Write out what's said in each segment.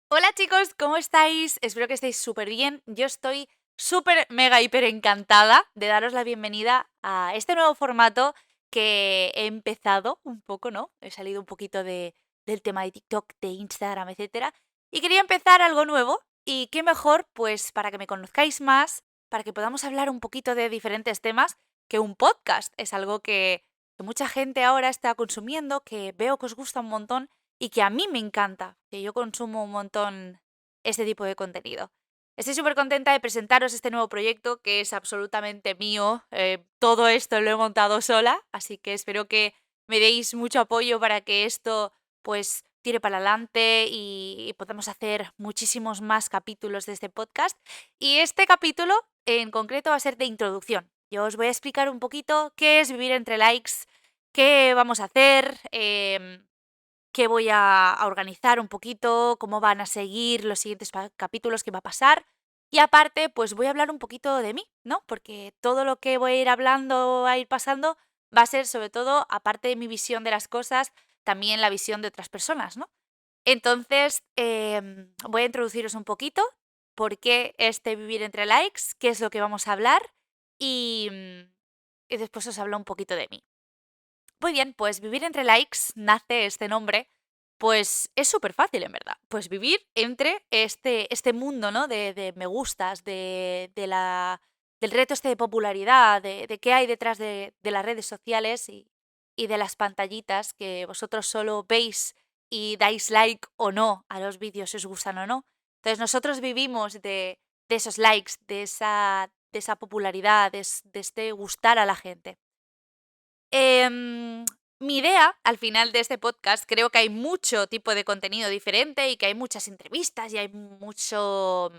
Hola chicos, ¿cómo estáis? Espero que estéis súper bien. Yo estoy súper, mega, hiper encantada de daros la bienvenida a este nuevo formato que he empezado un poco, ¿no? He salido un poquito del tema de TikTok, de Instagram, etcétera. Y quería empezar algo nuevo. Y qué mejor, pues, para que me conozcáis más, para que podamos hablar un poquito de diferentes temas, que un podcast. Es algo que mucha gente ahora está consumiendo, que veo que os gusta un montón y que a mí me encanta, que yo consumo un montón este tipo de contenido. Estoy súper contenta de presentaros este nuevo proyecto que es absolutamente mío. Todo esto lo he montado sola, así que espero que me deis mucho apoyo para que esto pues tire para adelante y podamos hacer muchísimos más capítulos de este podcast. Y este capítulo en concreto va a ser de introducción. Yo os voy a explicar un poquito qué es vivir entre likes, qué vamos a hacer, qué voy a organizar un poquito, cómo van a seguir los siguientes capítulos, qué va a pasar. Y aparte, pues voy a hablar un poquito de mí, ¿no? Porque todo lo que voy a ir hablando, a ir pasando, va a ser sobre todo, aparte de mi visión de las cosas, también la visión de otras personas, ¿no? Entonces, voy a introduciros un poquito por qué este vivir entre likes, qué es lo que vamos a hablar y, y después os hablo un poquito de mí. Muy bien, pues vivir entre likes nace este nombre, pues es súper fácil en verdad. Pues vivir entre este mundo, ¿no? De me gustas, del reto este de popularidad, de qué hay detrás de las redes sociales y de las pantallitas que vosotros solo veis y dais like o no a los vídeos, si os gustan o no. Entonces nosotros vivimos de esos likes, de esa popularidad, de este gustar a la gente. Em, Mi idea, al final de este podcast, creo que hay mucho tipo de contenido diferente y que hay muchas entrevistas y hay mucho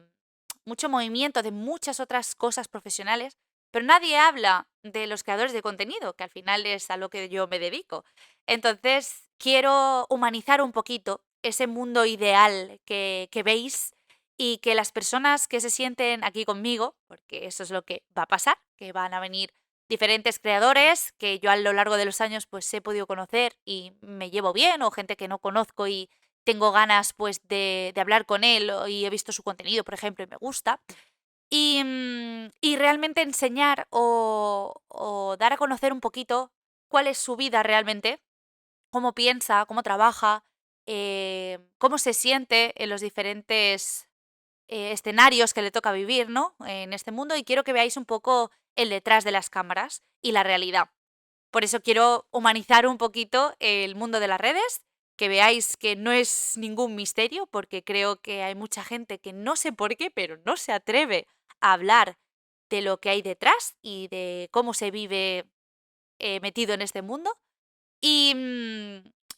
movimiento de muchas otras cosas profesionales, pero nadie habla de los creadores de contenido, que al final es a lo que yo me dedico. Entonces, quiero humanizar un poquito ese mundo ideal que veis y que las personas que se sienten aquí conmigo, porque eso es lo que va a pasar, que van a venir diferentes creadores que yo a lo largo de los años pues he podido conocer y me llevo bien, o gente que no conozco y tengo ganas pues de hablar con él y he visto su contenido, por ejemplo, y me gusta. Y realmente enseñar o dar a conocer un poquito cuál es su vida realmente, cómo piensa, cómo trabaja, cómo se siente en los diferentes escenarios que le toca vivir, ¿no? En este mundo, y quiero que veáis un poco el detrás de las cámaras y la realidad. Por eso quiero humanizar un poquito el mundo de las redes, que veáis que no es ningún misterio, porque creo que hay mucha gente que no sé por qué, pero no se atreve a hablar de lo que hay detrás y de cómo se vive metido en este mundo. Y,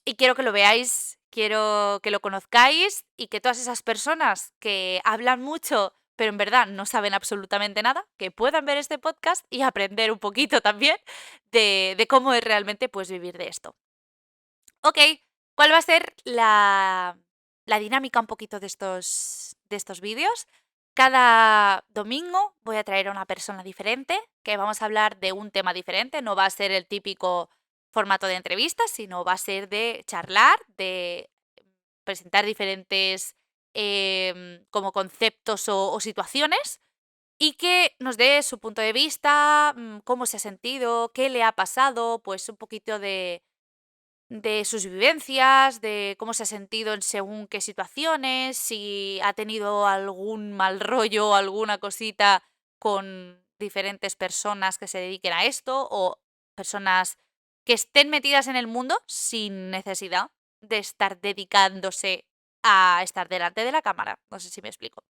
y quiero que lo veáis, quiero que lo conozcáis y que todas esas personas que hablan mucho, pero en verdad no saben absolutamente nada, que puedan ver este podcast y aprender un poquito también de cómo es realmente pues vivir de esto. Ok, ¿cuál va a ser la dinámica un poquito de estos vídeos? Cada domingo voy a traer a una persona diferente, que vamos a hablar de un tema diferente, no va a ser el típico formato de entrevistas, sino va a ser de charlar, de presentar diferentes como conceptos o situaciones y que nos dé su punto de vista, cómo se ha sentido, qué le ha pasado, pues un poquito de sus vivencias, de cómo se ha sentido en según qué situaciones, si ha tenido algún mal rollo o alguna cosita con diferentes personas que se dediquen a esto o personas que estén metidas en el mundo sin necesidad de estar dedicándose a estar delante de la cámara. No sé si me explico.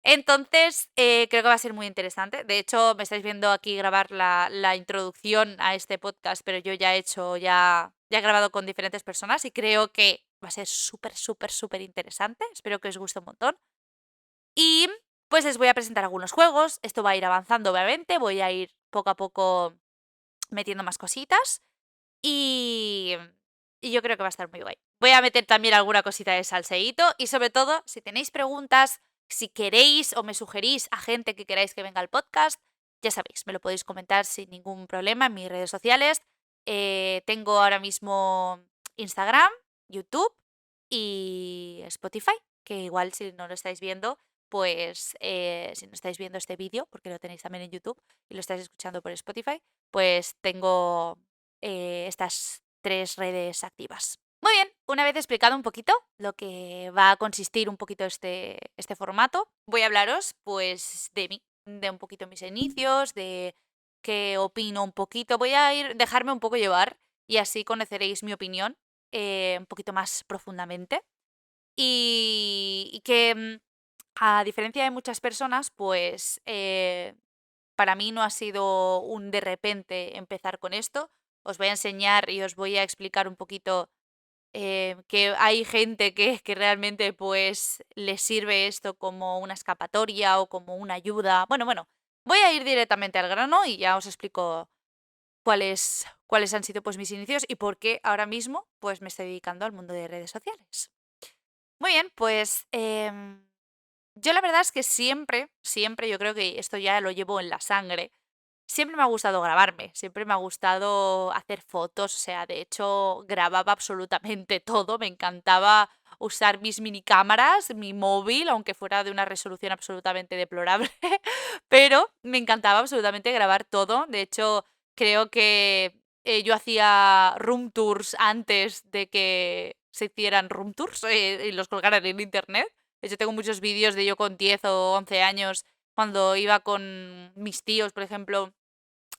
Entonces, creo que va a ser muy interesante. De hecho, me estáis viendo aquí grabar la introducción a este podcast, pero yo ya he grabado con diferentes personas y creo que va a ser súper, súper, súper interesante. Espero que os guste un montón. Y pues les voy a presentar algunos juegos. Esto va a ir avanzando, obviamente. Voy a ir poco a poco metiendo más cositas. Y, y yo creo que va a estar muy guay. Voy a meter también alguna cosita de salseíto y sobre todo, si tenéis preguntas, si queréis o me sugerís a gente que queráis que venga al podcast, ya sabéis, me lo podéis comentar sin ningún problema en mis redes sociales. Tengo ahora mismo Instagram, YouTube y Spotify, que igual si no lo estáis viendo, pues si no estáis viendo este vídeo, porque lo tenéis también en YouTube y lo estáis escuchando por Spotify, pues tengo estas 3 redes activas. Muy bien, una vez explicado un poquito lo que va a consistir un poquito este formato, voy a hablaros pues de mí, de un poquito mis inicios, de qué opino un poquito. Voy a dejarme un poco llevar y así conoceréis mi opinión un poquito más profundamente. Y que a diferencia de muchas personas, pues para mí no ha sido un de repente empezar con esto. Os voy a enseñar y os voy a explicar un poquito que hay gente que realmente pues les sirve esto como una escapatoria o como una ayuda. Bueno, voy a ir directamente al grano y ya os explico cuáles han sido pues mis inicios y por qué ahora mismo pues me estoy dedicando al mundo de redes sociales. Muy bien, pues yo la verdad es que siempre, yo creo que esto ya lo llevo en la sangre. Siempre me ha gustado grabarme, siempre me ha gustado hacer fotos, o sea, de hecho grababa absolutamente todo, me encantaba usar mis mini cámaras, mi móvil, aunque fuera de una resolución absolutamente deplorable, pero me encantaba absolutamente grabar todo. De hecho, creo que yo hacía room tours antes de que se hicieran room tours y los colgaran en internet. De hecho, tengo muchos vídeos de yo con 10 o 11 años cuando iba con mis tíos, por ejemplo,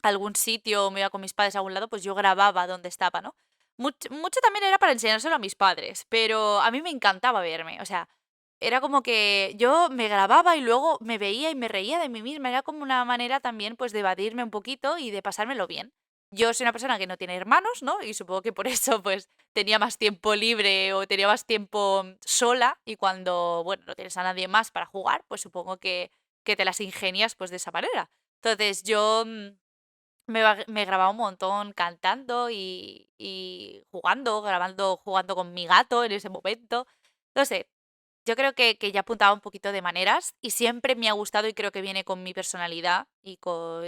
a algún sitio o me iba con mis padres a algún lado, pues yo grababa donde estaba, ¿no? Mucho también era para enseñárselo a mis padres, pero a mí me encantaba verme, o sea, era como que yo me grababa y luego me veía y me reía de mí misma, era como una manera también pues de evadirme un poquito y de pasármelo bien. Yo soy una persona que no tiene hermanos, ¿no? Y supongo que por eso pues tenía más tiempo libre o tenía más tiempo sola y cuando, bueno, no tienes a nadie más para jugar, pues supongo que te las ingenias pues de esa manera. Entonces yo me grababa un montón cantando y jugando, grabando, jugando con mi gato en ese momento. No sé, yo creo que ya apuntaba un poquito de maneras y siempre me ha gustado y creo que viene con mi personalidad y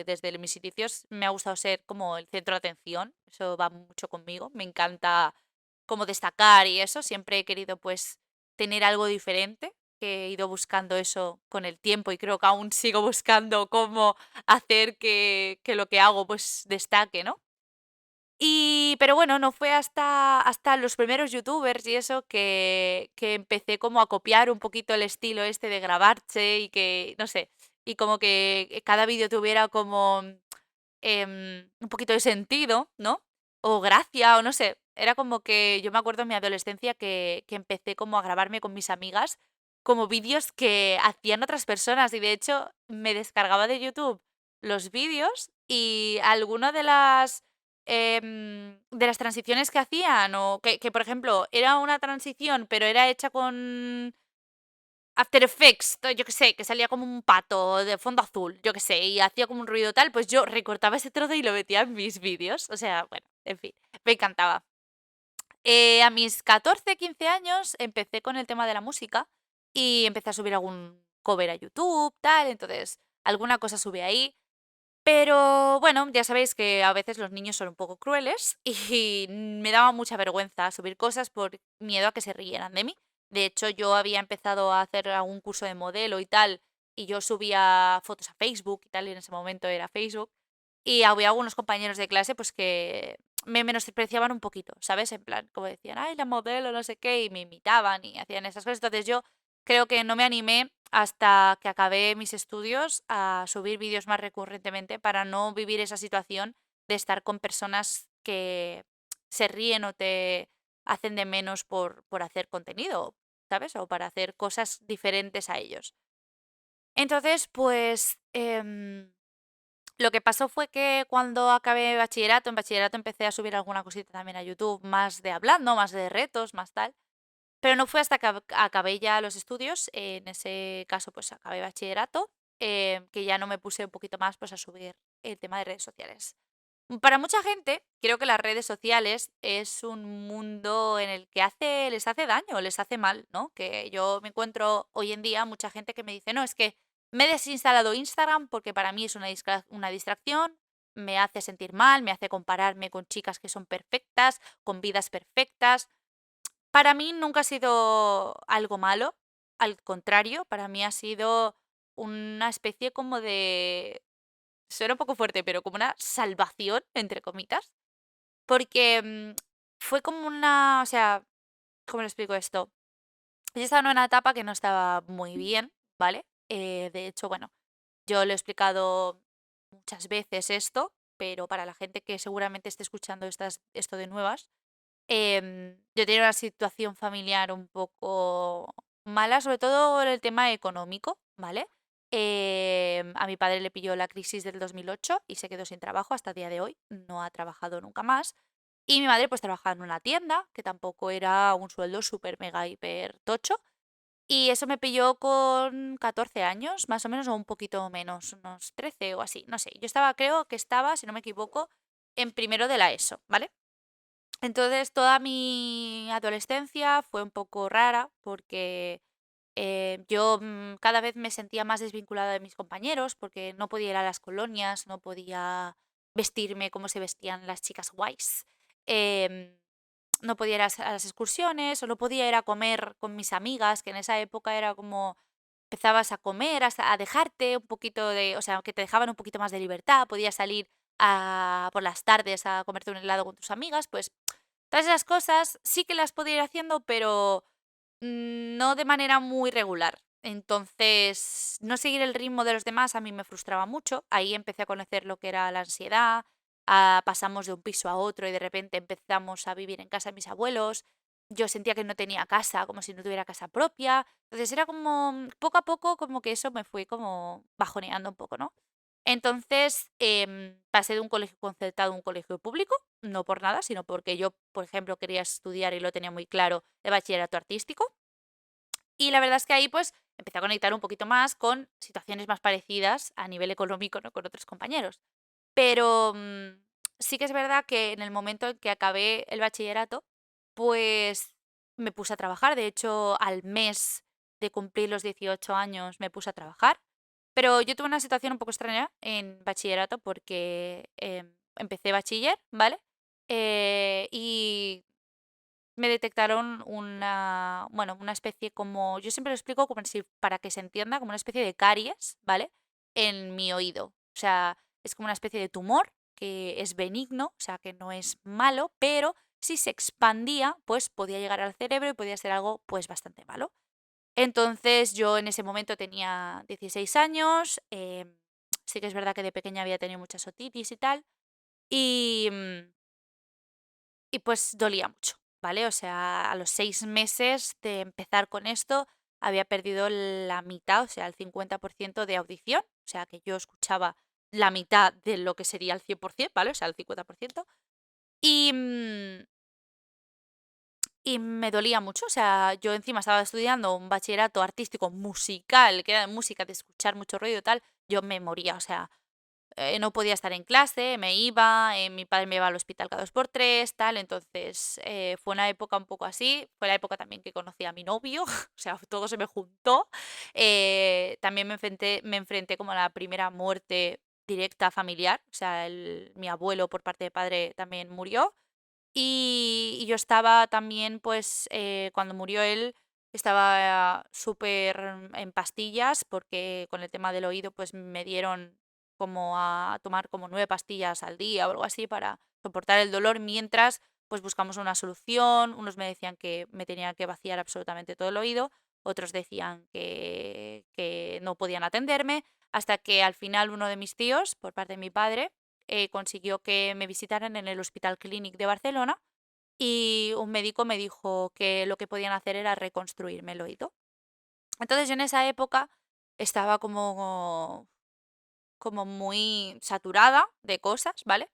desde mis inicios me ha gustado ser como el centro de atención. Eso va mucho conmigo. Me encanta como destacar y eso. Siempre he querido pues tener algo diferente, que he ido buscando eso con el tiempo y creo que aún sigo buscando cómo hacer que lo que hago pues destaque, ¿no? Pero bueno, no fue hasta los primeros youtubers y eso que empecé como a copiar un poquito el estilo este de grabarse y que, no sé, y como que cada vídeo tuviera como un poquito de sentido, ¿no? O gracia, o no sé. Era como que yo me acuerdo en mi adolescencia que empecé como a grabarme con mis amigas como vídeos que hacían otras personas y de hecho me descargaba de YouTube los vídeos y alguna de las transiciones que hacían o que, por ejemplo, era una transición pero era hecha con After Effects, yo qué sé, que salía como un pato de fondo azul, yo qué sé, y hacía como un ruido tal, pues yo recortaba ese trozo y lo metía en mis vídeos. O sea, bueno, en fin, me encantaba. A mis 14 15 años empecé con el tema de la música y empecé a subir algún cover a YouTube, tal, entonces alguna cosa sube ahí. Pero bueno, ya sabéis que a veces los niños son un poco crueles y me daba mucha vergüenza subir cosas por miedo a que se rieran de mí. De hecho, yo había empezado a hacer algún curso de modelo y tal, y yo subía fotos a Facebook y tal, y en ese momento era Facebook. Y había algunos compañeros de clase pues que me menospreciaban un poquito, ¿sabes? En plan, como decían, ay, la modelo, no sé qué, y me imitaban y hacían esas cosas. Entonces yo creo que no me animé hasta que acabé mis estudios a subir vídeos más recurrentemente para no vivir esa situación de estar con personas que se ríen o te hacen de menos por hacer contenido, ¿sabes? O para hacer cosas diferentes a ellos. Entonces, pues lo que pasó fue que cuando acabé bachillerato, en bachillerato empecé a subir alguna cosita también a YouTube, más de hablando, más de retos, más tal. Pero no fue hasta que acabé ya los estudios, en ese caso pues acabé bachillerato, que ya no me puse un poquito más pues a subir el tema de redes sociales. Para mucha gente, creo que las redes sociales es un mundo en el que les hace daño, les hace mal, ¿no? Que yo me encuentro hoy en día mucha gente que me dice, no, es que me he desinstalado Instagram porque para mí es una distracción, me hace sentir mal, me hace compararme con chicas que son perfectas, con vidas perfectas. Para mí nunca ha sido algo malo. al contrario, para mí ha sido una especie como de, suena un poco fuerte, pero como una salvación, entre comitas, porque fue como una, o sea, ¿cómo lo explico esto? Yo estaba en una etapa que no estaba muy bien, ¿vale? De hecho, bueno, yo lo he explicado muchas veces esto, pero para la gente que seguramente esté escuchando esto de nuevas, yo tenía una situación familiar un poco mala, sobre todo en el tema económico, ¿vale? A mi padre le pilló la crisis del 2008 y se quedó sin trabajo hasta el día de hoy, no ha trabajado nunca más. Y mi madre pues trabajaba en una tienda, que tampoco era un sueldo súper mega hiper tocho, y eso me pilló con 14 años, más o menos, o un poquito menos, unos 13 o así, no sé. Yo estaba, creo que estaba, si no me equivoco, en primero de la ESO, ¿vale? Entonces, toda mi adolescencia fue un poco rara porque yo cada vez me sentía más desvinculada de mis compañeros porque no podía ir a las colonias, no podía vestirme como se vestían las chicas guays. em, no podía ir a las excursiones o no podía ir a comer con mis amigas, que en esa época era como empezabas a comer, a dejarte un poquito de, o sea, que te dejaban un poquito más de libertad, podías salir por las tardes a comerte un helado con tus amigas, pues todas esas cosas sí que las podía ir haciendo, pero no de manera muy regular. Entonces, no seguir el ritmo de los demás a mí me frustraba mucho. Ahí empecé a conocer lo que era la ansiedad, pasamos de un piso a otro y de repente empezamos a vivir en casa de mis abuelos. Yo sentía que no tenía casa, como si no tuviera casa propia. Entonces era como, poco a poco, como que eso me fue como bajoneando un poco, ¿no? Entonces, pasé de un colegio concertado a un colegio público, no por nada, sino porque yo, por ejemplo, quería estudiar y lo tenía muy claro, el bachillerato artístico. Y la verdad es que ahí pues empecé a conectar un poquito más con situaciones más parecidas a nivel económico, ¿no? Con otros compañeros. Pero sí que es verdad que en el momento en que acabé el bachillerato, pues me puse a trabajar. De hecho, al mes de cumplir los 18 años me puse a trabajar. Pero yo tuve una situación un poco extraña en bachillerato porque empecé bachiller, ¿vale? Y me detectaron una, bueno, una especie como, yo siempre lo explico como si, para que se entienda, como una especie de caries, ¿vale? En mi oído. O sea, es como una especie de tumor que es benigno, o sea, que no es malo, pero si se expandía, pues podía llegar al cerebro y podía ser algo, pues, bastante malo. Entonces, yo en ese momento tenía 16 años, sí que es verdad que de pequeña había tenido muchas otitis y tal, y, y pues dolía mucho, ¿vale? O sea, a los 6 meses de empezar con esto, había perdido la mitad, o sea, el 50% de audición, o sea, que yo escuchaba la mitad de lo que sería el 100%, ¿vale? O sea, el 50%. Y, y me dolía mucho, o sea, yo encima estaba estudiando un bachillerato artístico musical, que era de música, de escuchar mucho ruido y tal, yo me moría, o sea, no podía estar en clase, me iba, mi padre me iba al hospital cada 2 por 3 tal, entonces fue una época un poco así, fue la época también que conocí a mi novio, o sea, todo se me juntó. También me enfrenté como a la primera muerte directa familiar, o sea, mi abuelo por parte de padre también murió. Y yo estaba también, pues, cuando murió él, estaba súper en pastillas, porque con el tema del oído, pues me dieron como a tomar como 9 pastillas al día o algo así para soportar el dolor, mientras pues buscamos una solución. Unos me decían que me tenía que vaciar absolutamente todo el oído, otros decían que no podían atenderme, hasta que al final uno de mis tíos, por parte de mi padre, consiguió que me visitaran en el Hospital Clínic de Barcelona y un médico me dijo que lo que podían hacer era reconstruirme el oído. Entonces yo en esa época estaba como muy saturada de cosas, ¿vale?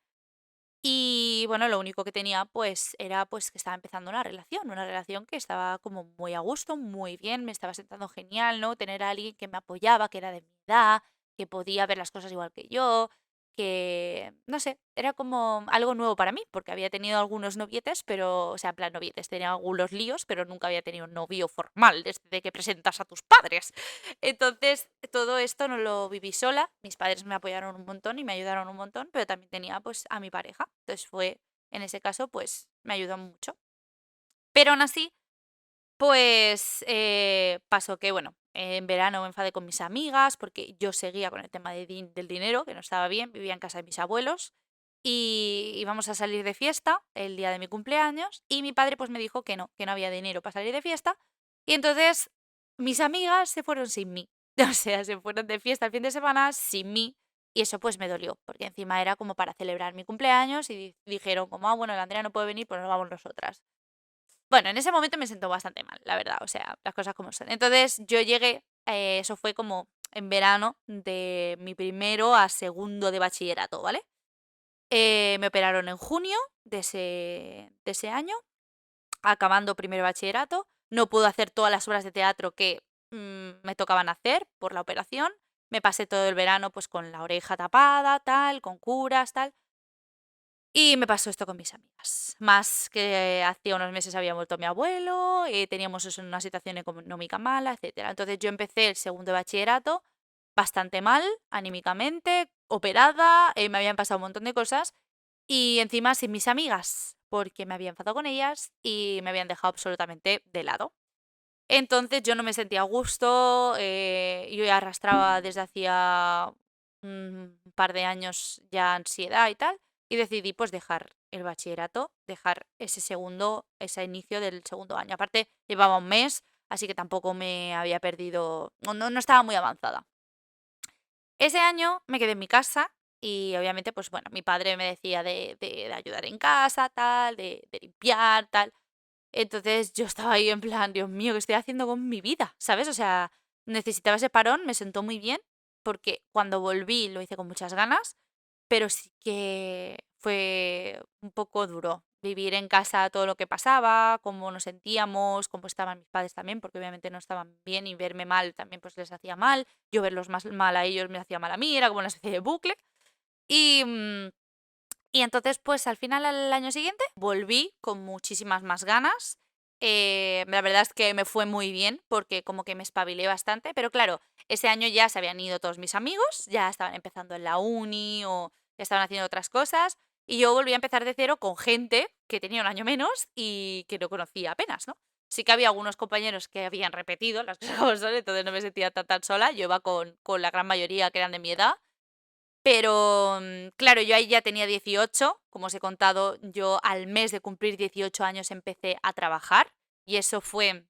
Y bueno, lo único que tenía pues era pues que estaba empezando una relación que estaba como muy a gusto, muy bien, me estaba sentando genial, ¿no? Tener a alguien que me apoyaba, que era de mi edad, que podía ver las cosas igual que yo, que no sé, era como algo nuevo para mí, porque había tenido algunos novietes, pero, o sea, en plan novietes, tenía algunos líos, pero nunca había tenido un novio formal desde que presentas a tus padres. Entonces, todo esto no lo viví sola. Mis padres me apoyaron un montón y me ayudaron un montón, pero también tenía pues a mi pareja. Entonces fue, en ese caso, pues me ayudó mucho. Pero aún así, Pues pasó que, bueno, en verano me enfadé con mis amigas porque yo seguía con el tema del dinero, que no estaba bien, vivía en casa de mis abuelos y íbamos a salir de fiesta el día de mi cumpleaños y mi padre pues me dijo que no había dinero para salir de fiesta y entonces mis amigas se fueron sin mí, o sea, se fueron de fiesta el fin de semana sin mí y eso pues me dolió porque encima era como para celebrar mi cumpleaños y dijeron como, ah, bueno, la Andrea no puede venir, pues nos vamos nosotras. Bueno, en ese momento me sentó bastante mal, la verdad, o sea, las cosas como son. Entonces yo llegué, eso fue como en verano de mi primero a segundo de bachillerato, ¿vale? Me operaron en junio de ese año, acabando primero de bachillerato. No pude hacer todas las obras de teatro que me tocaban hacer por la operación. Me pasé todo el verano pues con la oreja tapada, tal, con curas, tal. Y me pasó esto con mis amigas. Más que hacía unos meses había vuelto mi abuelo, teníamos eso en una situación económica mala, etcétera. Entonces yo empecé el segundo de bachillerato bastante mal, anímicamente, operada, me habían pasado un montón de cosas y encima sin mis amigas, porque me había enfadado con ellas y me habían dejado absolutamente de lado. Entonces yo no me sentía a gusto, yo ya arrastraba desde hacía un par de años ya ansiedad y tal, y decidí pues dejar el bachillerato, dejar ese inicio del segundo año. Aparte llevaba un mes, así que tampoco me había perdido, no estaba muy avanzada. Ese año me quedé en mi casa y obviamente pues bueno, mi padre me decía de ayudar en casa, tal, de limpiar, tal. Entonces yo estaba ahí en plan, Dios mío, ¿qué estoy haciendo con mi vida? ¿Sabes? O sea, necesitaba ese parón, me sentó muy bien, porque cuando volví lo hice con muchas ganas, pero sí que fue un poco duro vivir en casa todo lo que pasaba, cómo nos sentíamos, cómo estaban mis padres también, porque obviamente no estaban bien y verme mal también pues les hacía mal, yo verlos más mal a ellos me hacía mal a mí, era como una especie de bucle. Y, y entonces, pues al final, al año siguiente, volví con muchísimas más ganas. La verdad es que me fue muy bien porque como que me espabilé bastante, pero claro, ese año ya se habían ido todos mis amigos, ya estaban empezando en la uni o ya estaban haciendo otras cosas y yo volví a empezar de cero con gente que tenía un año menos y que no conocía apenas, ¿no? Sí que había algunos compañeros que habían repetido las cosas como son, entonces no me sentía tan sola, yo iba con la gran mayoría que eran de mi edad pero, claro, yo ahí ya tenía 18, como os he contado, yo al mes de cumplir 18 años empecé a trabajar y eso fue,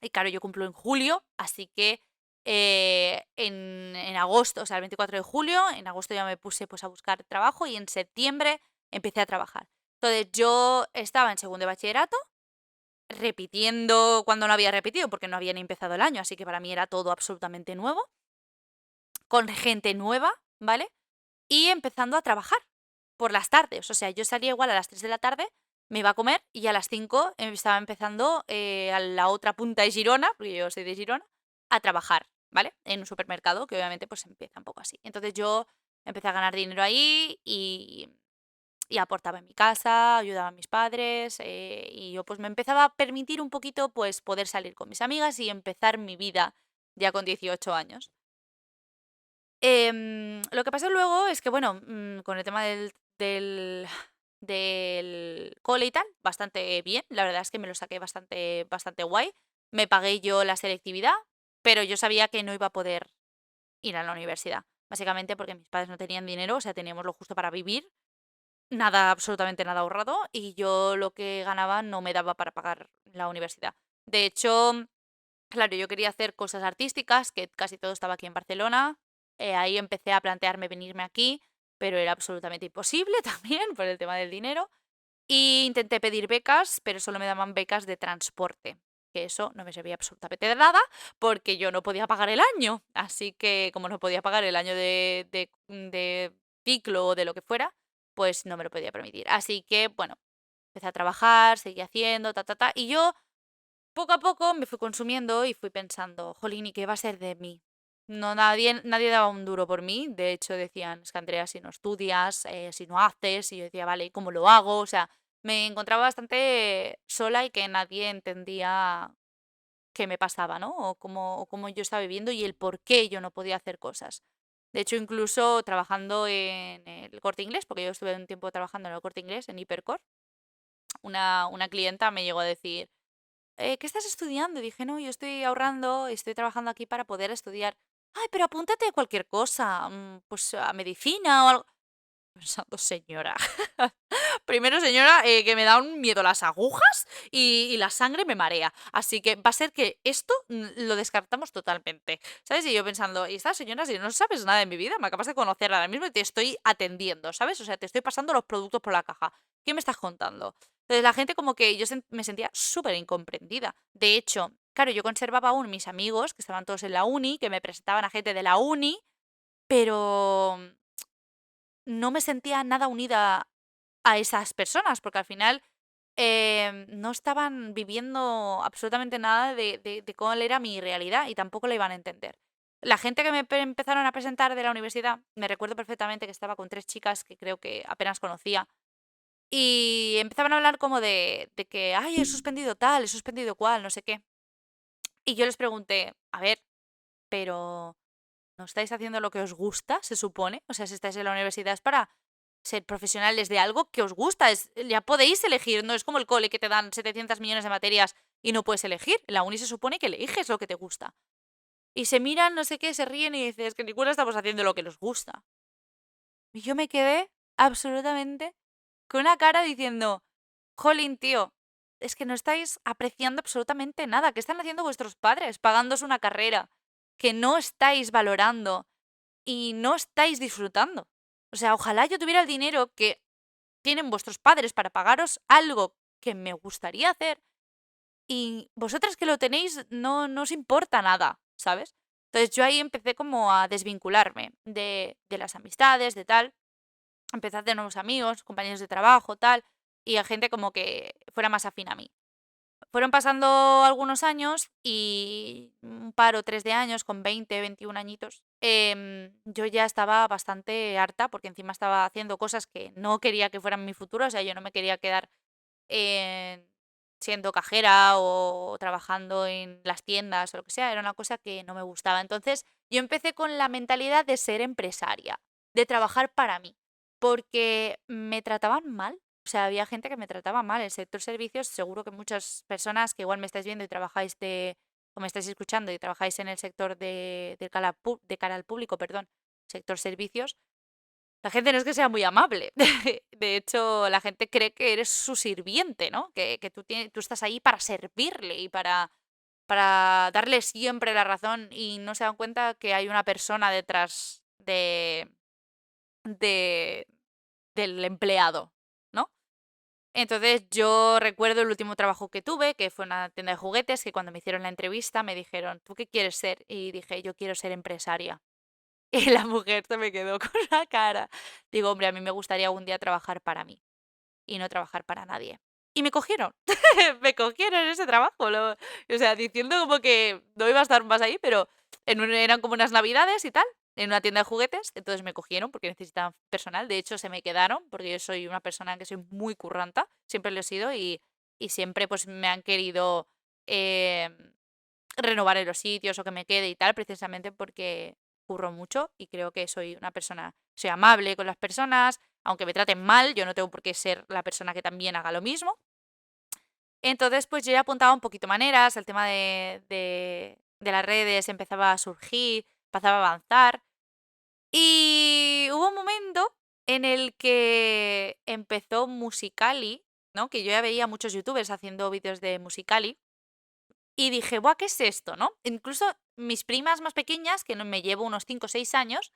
y claro, yo cumplo en julio, así que en agosto, o sea, el 24 de julio, en agosto ya me puse pues a buscar trabajo y en septiembre empecé a trabajar. Entonces yo estaba en segundo de bachillerato, repitiendo cuando no había repetido, porque no había ni empezado el año, así que para mí era todo absolutamente nuevo, con gente nueva, ¿vale? Y empezando a trabajar por las tardes. O sea, yo salía igual a las 3 de la tarde, me iba a comer y a las 5 estaba empezando a la otra punta de Girona, porque yo soy de Girona, a trabajar, ¿vale? En un supermercado que obviamente pues empieza un poco así. Entonces yo empecé a ganar dinero ahí y aportaba en mi casa, ayudaba a mis padres y yo pues me empezaba a permitir un poquito pues poder salir con mis amigas y empezar mi vida ya con 18 años. Lo que pasó luego es que, bueno, con el tema del cole y tal, bastante bien. La verdad es que me lo saqué bastante guay. Me pagué yo la selectividad, pero yo sabía que no iba a poder ir a la universidad. Básicamente porque mis padres no tenían dinero, o sea, teníamos lo justo para vivir, nada, absolutamente nada ahorrado, y yo lo que ganaba no me daba para pagar la universidad. De hecho, claro, yo quería hacer cosas artísticas, que casi todo estaba aquí en Barcelona. Ahí empecé a plantearme venirme aquí, pero era absolutamente imposible también por el tema del dinero. Y intenté pedir becas, pero solo me daban becas de transporte, que eso no me servía absolutamente de nada porque yo no podía pagar el año. Así que como no podía pagar el año de ciclo o de lo que fuera, pues no me lo podía permitir. Así que, bueno, empecé a trabajar, seguí haciendo, y yo poco a poco me fui consumiendo y fui pensando, jolín, ¿y qué va a ser de mí? No, nadie daba un duro por mí. De hecho, decían, es que Andrea, si no estudias, si no haces, y yo decía, vale, ¿y cómo lo hago? O sea, me encontraba bastante sola y que nadie entendía qué me pasaba, ¿no? O cómo yo estaba viviendo y el por qué yo no podía hacer cosas. De hecho, incluso trabajando en el Corte Inglés, porque yo estuve un tiempo trabajando en el Corte Inglés, en Hipercor, una clienta me llegó a decir, ¿qué estás estudiando? Y dije, no, yo estoy ahorrando, estoy trabajando aquí para poder estudiar. Ay, pero apúntate a cualquier cosa, pues a medicina o algo. Pensando, señora. Primero, señora, que me da un miedo las agujas y la sangre me marea. Así que va a ser que esto lo descartamos totalmente. ¿Sabes? Y yo pensando, y esta señora, si no sabes nada de mi vida, me acabas de conocer ahora mismo y te estoy atendiendo, ¿sabes? O sea, te estoy pasando los productos por la caja. ¿Qué me estás contando? Entonces la gente como que yo me sentía súper incomprendida. De hecho, claro, yo conservaba aún mis amigos, que estaban todos en la uni, que me presentaban a gente de la uni, pero no me sentía nada unida a esas personas, porque al final no estaban viviendo absolutamente nada de cuál era mi realidad y tampoco la iban a entender. La gente que me empezaron a presentar de la universidad, me recuerdo perfectamente que estaba con 3 chicas que creo que apenas conocía, y empezaban a hablar como de que, ay, he suspendido tal, he suspendido cual, no sé qué. Y yo les pregunté, a ver, pero ¿no estáis haciendo lo que os gusta, se supone? O sea, si estáis en la universidad es para ser profesionales de algo que os gusta. Ya podéis elegir, no es como el cole que te dan 700 millones de materias y no puedes elegir. En la uni se supone que eliges lo que te gusta. Y se miran, no sé qué, se ríen y dices que ninguna estamos haciendo lo que nos gusta. Y yo me quedé absolutamente con una cara diciendo, jolín, tío, es que no estáis apreciando absolutamente nada. ¿Qué están haciendo vuestros padres pagándoos una carrera que no estáis valorando y no estáis disfrutando? O sea, ojalá yo tuviera el dinero que tienen vuestros padres para pagaros algo que me gustaría hacer y vosotras que lo tenéis no os importa nada, ¿sabes? Entonces yo ahí empecé como a desvincularme de las amistades, de tal, empecé a hacer nuevos amigos, compañeros de trabajo, tal, y a gente como que fuera más afín a mí. Fueron pasando algunos años y un par o 3 de años, con 20, 21 añitos, yo ya estaba bastante harta porque encima estaba haciendo cosas que no quería que fueran mi futuro, o sea, yo no me quería quedar eh, siendo cajera o trabajando en las tiendas o lo que sea, era una cosa que no me gustaba. Entonces yo empecé con la mentalidad de ser empresaria, de trabajar para mí, porque me trataban mal. O sea, había gente que me trataba mal. El sector servicios, seguro que muchas personas que igual me estáis viendo y trabajáis o me estáis escuchando y trabajáis en el sector de cara al público, perdón, sector servicios, la gente no es que sea muy amable. De hecho, la gente cree que eres su sirviente, ¿no? Que tú estás ahí para servirle y para darle siempre la razón y no se dan cuenta que hay una persona detrás de, del empleado, ¿no? Entonces yo recuerdo el último trabajo que tuve, que fue una tienda de juguetes, que cuando me hicieron la entrevista me dijeron, ¿tú qué quieres ser? Y dije, yo quiero ser empresaria. Y la mujer se me quedó con la cara. Digo, hombre, a mí me gustaría algún día trabajar para mí y no trabajar para nadie. Y me cogieron. Me cogieron en ese trabajo. O sea, diciendo como que no iba a estar más ahí, pero eran como unas navidades y tal, en una tienda de juguetes. Entonces me cogieron porque necesitaban personal. De hecho, se me quedaron porque yo soy una persona que soy muy curranta. Siempre lo he sido y siempre pues me han querido eh, renovar en los sitios o que me quede y tal, precisamente porque curro mucho y creo que soy una persona, soy amable con las personas, aunque me traten mal, yo no tengo por qué ser la persona que también haga lo mismo. Entonces, pues yo ya apuntaba un poquito maneras, el tema de las redes empezaba a surgir, empezaba a avanzar y hubo un momento en el que empezó Musicali, ¿no? Que yo ya veía muchos youtubers haciendo vídeos de Musicali y dije, buah, ¿qué es esto, no? Incluso mis primas más pequeñas, que no me llevo unos 5 o 6 años,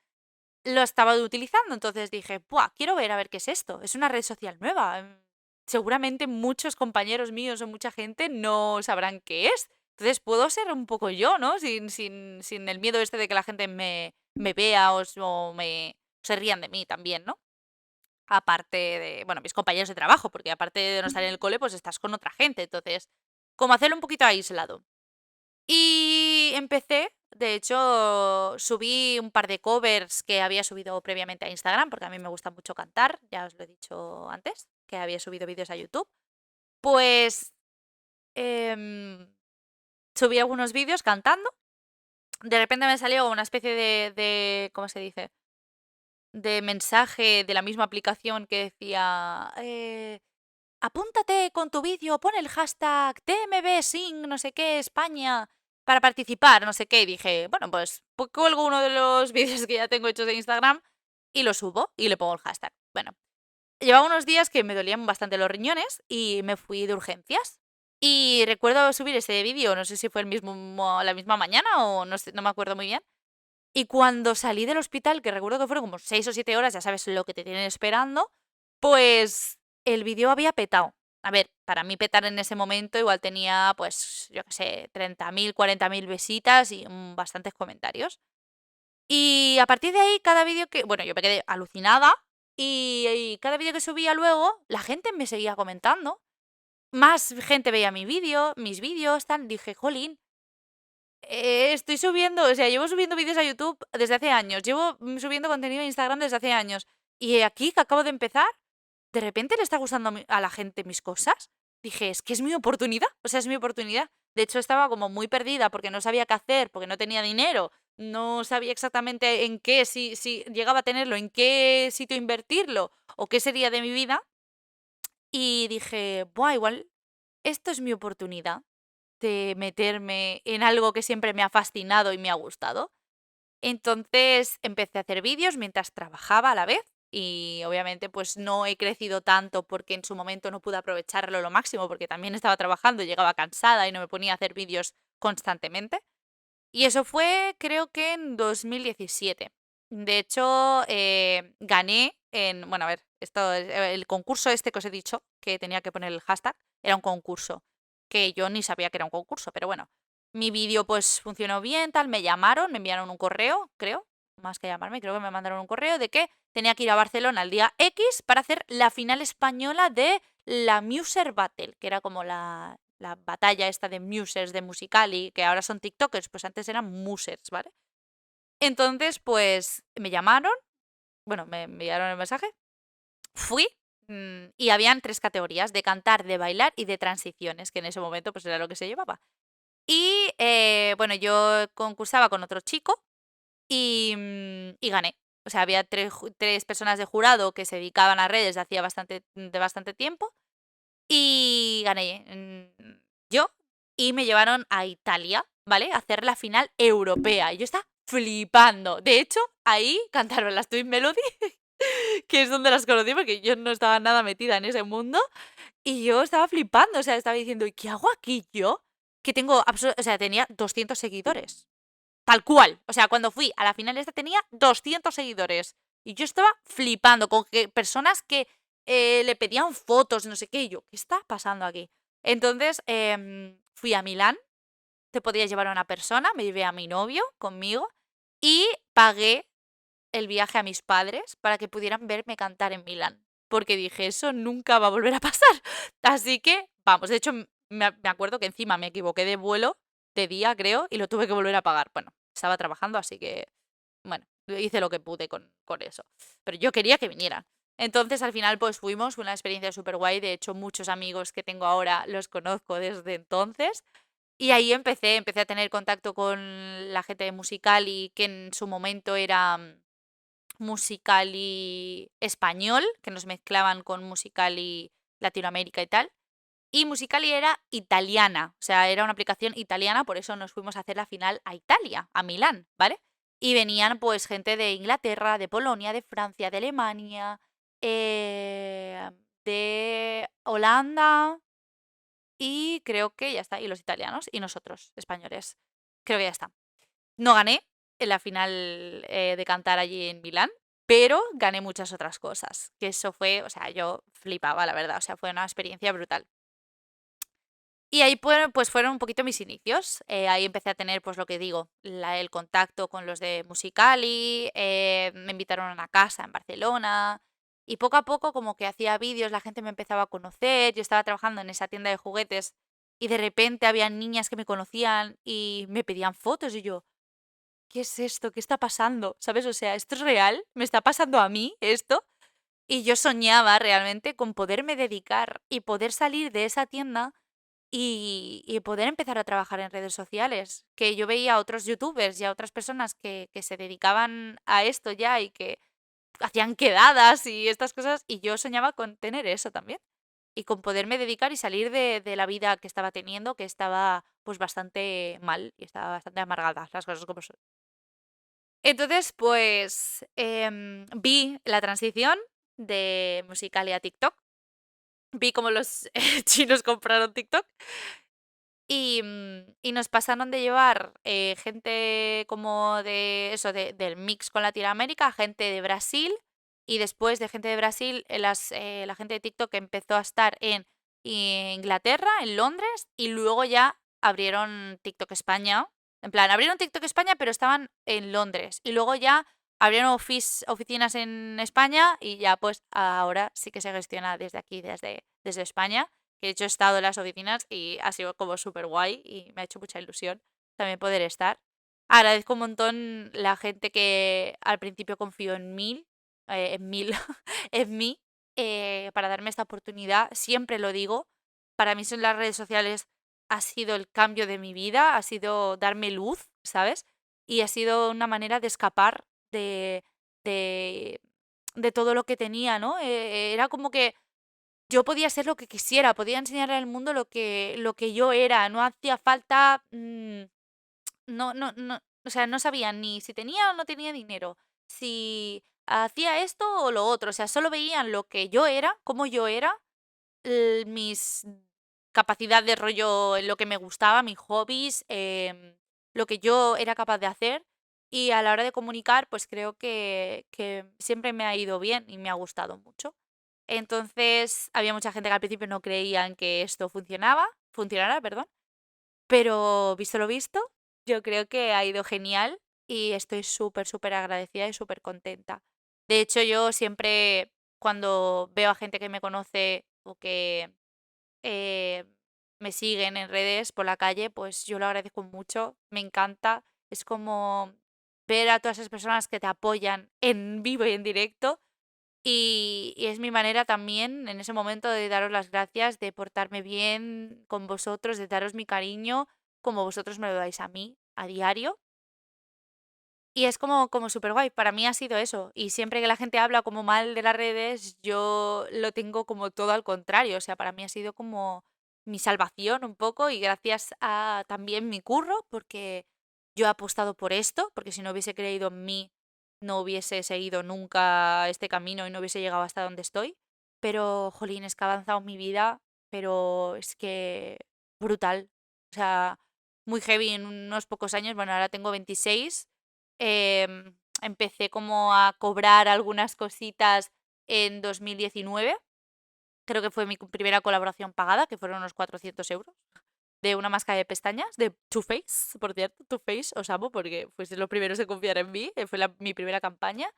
lo estaban utilizando. Entonces dije, buah, quiero ver a ver qué es esto. Es una red social nueva. Seguramente muchos compañeros míos o mucha gente no sabrán qué es. Entonces puedo ser un poco yo, ¿no? Sin el miedo este de que la gente me vea o se rían de mí también, ¿no? Aparte de, bueno, mis compañeros de trabajo, porque aparte de no estar en el cole, pues estás con otra gente. Entonces, como hacerlo un poquito aislado. Y empecé, de hecho, subí un par de covers que había subido previamente a Instagram, porque a mí me gusta mucho cantar, ya os lo he dicho antes, que había subido vídeos a YouTube. Pues subí algunos vídeos cantando. De repente me salió una especie ¿cómo se dice? De mensaje de la misma aplicación que decía, apúntate con tu vídeo, pon el hashtag TMBSing, no sé qué, España, para participar, no sé qué. Y dije, bueno, pues cuelgo uno de los vídeos que ya tengo hechos de Instagram y lo subo y le pongo el hashtag. Bueno, llevaba unos días que me dolían bastante los riñones y me fui de urgencias. Y recuerdo subir ese vídeo, no sé si fue la misma mañana o no sé, no me acuerdo muy bien. Y cuando salí del hospital, que recuerdo que fueron como 6 o 7 horas, ya sabes lo que te tienen esperando, pues el vídeo había petado. A ver, para mí petar en ese momento igual tenía, pues, yo qué sé, 30.000, 40.000 visitas y bastantes comentarios. Y a partir de ahí, cada vídeo que, bueno, yo me quedé alucinada y cada vídeo que subía luego, la gente me seguía comentando. Más gente veía mis vídeos, tal. Dije, jolín, estoy subiendo, o sea, llevo subiendo vídeos a YouTube desde hace años, llevo subiendo contenido a Instagram desde hace años. Y aquí, que acabo de empezar, de repente le está gustando a la gente mis cosas. Dije, es que es mi oportunidad, o sea, es mi oportunidad. De hecho, estaba como muy perdida porque no sabía qué hacer, porque no tenía dinero, no sabía exactamente en qué, si llegaba a tenerlo, en qué sitio invertirlo o qué sería de mi vida. Y dije, buah, igual esto es mi oportunidad de meterme en algo que siempre me ha fascinado y me ha gustado. Entonces empecé a hacer vídeos mientras trabajaba a la vez y obviamente pues no he crecido tanto porque en su momento no pude aprovecharlo lo máximo porque también estaba trabajando, llegaba cansada y no me ponía a hacer vídeos constantemente. Y eso fue creo que en 2017. De hecho, gané bueno, a ver, el concurso este que os he dicho, que tenía que poner el hashtag, era un concurso, que yo ni sabía que era un concurso, pero bueno, mi vídeo pues funcionó bien, tal, me llamaron, me enviaron un correo, creo, más que llamarme, creo que me mandaron un correo de que tenía que ir a Barcelona el día X para hacer la final española de la Muser Battle, que era como la batalla esta de musers de Musical.ly, que ahora son TikTokers, pues antes eran musers, ¿vale? Entonces, pues me llamaron, bueno, me enviaron el mensaje, fui y habían 3 categorías, de cantar, de bailar y de transiciones, que en ese momento pues era lo que se llevaba. Y bueno, yo concursaba con otro chico y gané. O sea, había 3 personas de jurado que se dedicaban a redes hacía bastante tiempo y gané yo y me llevaron a Italia, ¿vale? A hacer la final europea. Y yo estaba flipando. De hecho, ahí cantaron las Twin Melody, que es donde las conocí porque yo no estaba nada metida en ese mundo. Y yo estaba flipando, o sea, estaba diciendo, ¿y qué hago aquí yo? Que tengo, o sea, tenía 200 seguidores. Tal cual. O sea, cuando fui a la final esta tenía 200 seguidores. Y yo estaba flipando con que personas que le pedían fotos, no sé qué. Y yo, ¿qué está pasando aquí? Entonces fui a Milán. Te podías llevar a una persona. Me llevé a mi novio conmigo. Y pagué el viaje a mis padres para que pudieran verme cantar en Milán. Porque dije, eso nunca va a volver a pasar. Así que, vamos, de hecho, me acuerdo que encima me equivoqué de vuelo, de día, creo, y lo tuve que volver a pagar. Bueno, estaba trabajando, así que, bueno, hice lo que pude con eso. Pero yo quería que vinieran. Entonces, al final, pues fuimos, fue una experiencia súper guay. De hecho, muchos amigos que tengo ahora los conozco desde entonces. Y ahí empecé a tener contacto con la gente de Musical.ly, que en su momento era Musical.ly español, que nos mezclaban con Musical.ly Latinoamérica y tal. Y Musical.ly era italiana, o sea, era una aplicación italiana, por eso nos fuimos a hacer la final a Italia, a Milán, ¿vale? Y venían pues gente de Inglaterra, de Polonia, de Francia, de Alemania, de Holanda y creo que ya está, y los italianos y nosotros, españoles. Creo que ya está. No gané en la final de cantar allí en Milán, pero gané muchas otras cosas. Que eso fue, o sea, yo flipaba, la verdad. O sea, fue una experiencia brutal. Y ahí pues fueron un poquito mis inicios. Ahí empecé a tener, pues lo que digo, el contacto con los de Musical.ly, me invitaron a una casa en Barcelona y poco a poco como que hacía vídeos, la gente me empezaba a conocer, yo estaba trabajando en esa tienda de juguetes y de repente había niñas que me conocían y me pedían fotos y yo, ¿qué es esto? ¿Qué está pasando? ¿Sabes? O sea, ¿esto es real? ¿Me está pasando a mí esto? Y yo soñaba realmente con poderme dedicar y poder salir de esa tienda y poder empezar a trabajar en redes sociales. Que yo veía a otros youtubers y a otras personas que se dedicaban a esto ya y que hacían quedadas y estas cosas y yo soñaba con tener eso también. y con poderme dedicar y salir de la vida que estaba teniendo, que estaba pues bastante mal y estaba bastante amargada, las cosas como son. Entonces, pues vi la transición de Musical.ly a TikTok, vi cómo los chinos compraron TikTok y nos pasaron de llevar gente como de eso, del mix con Latinoamérica, gente de Brasil, y después de gente de Brasil, la gente de TikTok empezó a estar en Inglaterra, en Londres, y luego ya abrieron TikTok España. En plan, abrieron TikTok España, pero estaban en Londres. Y luego ya abrieron oficinas en España y ya pues ahora sí que se gestiona desde aquí, desde España, que de hecho he estado en las oficinas y ha sido como súper guay y me ha hecho mucha ilusión también poder estar. Agradezco un montón la gente que al principio confió en mí, para darme esta oportunidad. Siempre lo digo, para mí son las redes sociales ha sido el cambio de mi vida, ha sido darme luz, ¿sabes? Y ha sido una manera de escapar de, de, de todo lo que tenía, ¿no? Era como que yo podía ser lo que quisiera, podía enseñar al mundo lo que yo era, no hacía falta, no, o sea, no sabía ni si tenía o no tenía dinero, si hacía esto o lo otro, o sea, solo veían lo que yo era, cómo yo era, mis capacidad de rollo, en lo que me gustaba, mis hobbies, lo que yo era capaz de hacer. Y a la hora de comunicar, pues creo que siempre me ha ido bien y me ha gustado mucho. Entonces, había mucha gente que al principio no creían que esto funcionara, perdón, pero visto lo visto, yo creo que ha ido genial y estoy súper, súper agradecida y súper contenta. De hecho, yo siempre cuando veo a gente que me conoce o que eh, me siguen en redes por la calle, pues yo lo agradezco mucho, me encanta. Es como ver a todas esas personas que te apoyan en vivo y en directo y es mi manera también en ese momento de daros las gracias, de portarme bien con vosotros, de daros mi cariño como vosotros me lo dais a mí a diario. Y es como súper guay. Para mí ha sido eso. Y siempre que la gente habla como mal de las redes, yo lo tengo como todo al contrario. O sea, para mí ha sido como mi salvación un poco y gracias a también mi curro, porque yo he apostado por esto, porque si no hubiese creído en mí, no hubiese seguido nunca este camino y no hubiese llegado hasta donde estoy. Pero, jolín, es que ha avanzado mi vida, pero es que brutal. O sea, muy heavy en unos pocos años. Bueno, ahora tengo 26. Empecé como a cobrar algunas cositas en 2019. Creo que fue mi primera colaboración pagada, que fueron unos 400 € de una máscara de pestañas de Too Faced, por cierto. Too Faced, os amo porque fuiste los primeros en confiar en mí. Fue mi primera campaña.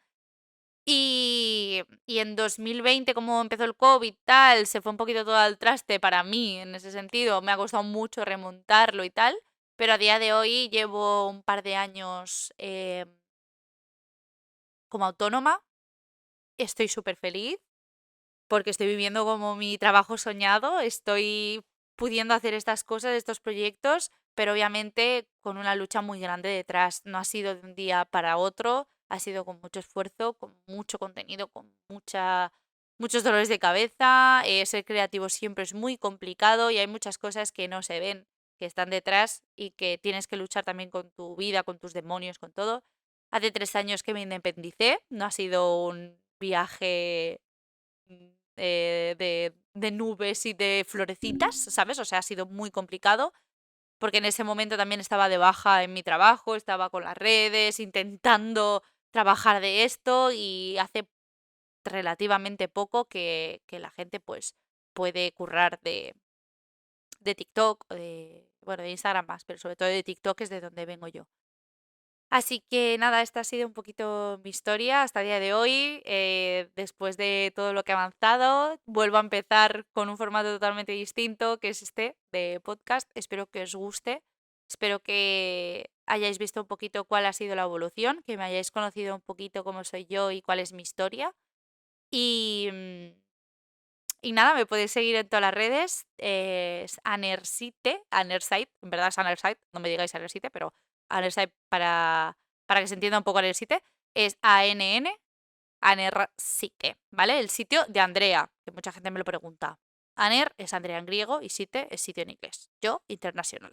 Y en 2020, como empezó el COVID, tal, se fue un poquito todo al traste para mí en ese sentido. Me ha costado mucho remontarlo y tal, pero a día de hoy llevo un par de años como autónoma. Estoy súper feliz porque estoy viviendo como mi trabajo soñado, estoy pudiendo hacer estas cosas, estos proyectos, pero obviamente con una lucha muy grande detrás. No ha sido de un día para otro, ha sido con mucho esfuerzo, con mucho contenido, con muchos dolores de cabeza. Ser creativo siempre es muy complicado y hay muchas cosas que no se ven, que están detrás y que tienes que luchar también con tu vida, con tus demonios, con todo. Hace 3 años que me independicé, no ha sido un viaje de nubes y de florecitas, ¿sabes? O sea, ha sido muy complicado porque en ese momento también estaba de baja en mi trabajo, estaba con las redes, intentando trabajar de esto y hace relativamente poco que la gente pues puede currar de TikTok, bueno, de Instagram más, pero sobre todo de TikTok es de donde vengo yo. Así que nada, esta ha sido un poquito mi historia hasta el día de hoy. Después de todo lo que he avanzado, vuelvo a empezar con un formato totalmente distinto, que es este de podcast. Espero que os guste. Espero que hayáis visto un poquito cuál ha sido la evolución, que me hayáis conocido un poquito cómo soy yo y cuál es mi historia. Y nada, me podéis seguir en todas las redes. Es Anersite, en verdad es Anersite, no me digáis Anersite, pero Anersite para que se entienda un poco Anersite, es ANN, Anersite, ¿vale? El sitio de Andrea, que mucha gente me lo pregunta. Aner es Andrea en griego y Site es sitio en inglés. Yo, internacional.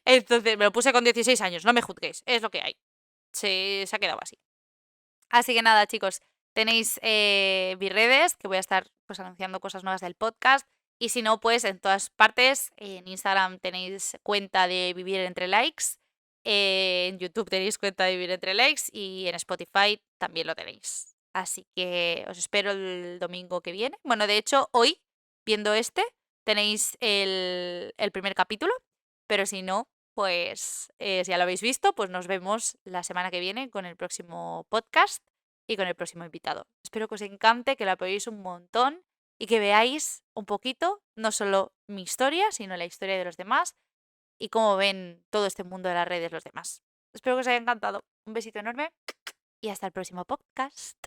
Entonces, me lo puse con 16 años, no me juzguéis, es lo que hay. Se ha quedado así. Así que nada, chicos, tenéis mis redes, que voy a estar pues anunciando cosas nuevas del podcast. Y si no, pues en todas partes. En Instagram tenéis cuenta de Vivir Entre Likes. En YouTube tenéis cuenta de Vivir Entre Likes. Y en Spotify también lo tenéis. Así que os espero el domingo que viene. Bueno, de hecho, hoy, viendo tenéis el primer capítulo. Pero si no, pues si ya lo habéis visto, pues nos vemos la semana que viene con el próximo podcast y con el próximo invitado. Espero que os encante, que lo apoyéis un montón y que veáis un poquito, no solo mi historia, sino la historia de los demás y cómo ven todo este mundo de las redes los demás. Espero que os haya encantado. Un besito enorme y hasta el próximo podcast.